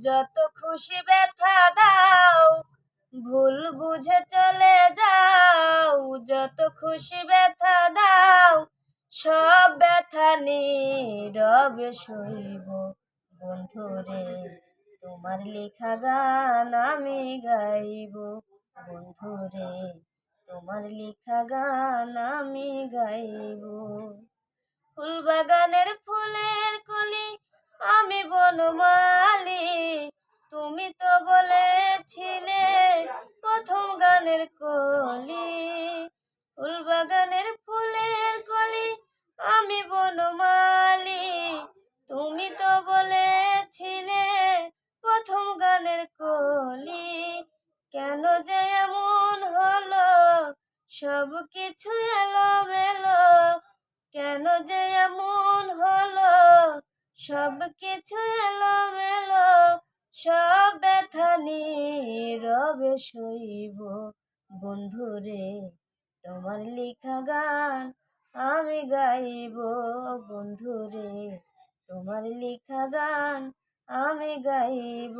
যত খুশি ব্যথা দাও, ভুল বুঝে চলে যাও। যত খুশি ব্যথা দাও, সব ব্যথা নীরবে সইব। বন্ধুরে তোমার লেখা গান আমি গাইব। বন্ধুরে তোমার লেখা গান আমি গাইব। ফুল বাগানের ফুলের কলি, আমি বনমালী। তুমি তো বলেছিলে প্রথম গানের কলি। ফুল বাগানের ফুলের কলি, আমি বনমালী। তুমি তো বলেছিলে প্রথম গানের কলি। কেন যে এমন হলো, সব কিছু এলোমেলো। কেন যে এমন হলো, সব কিছু এলোমেলো। সব ব্যথা নীরবে সইব। বন্ধুরে তোমার লেখা গান আমি গাইব। বন্ধুরে তোমার লেখা গান আমি গাইব।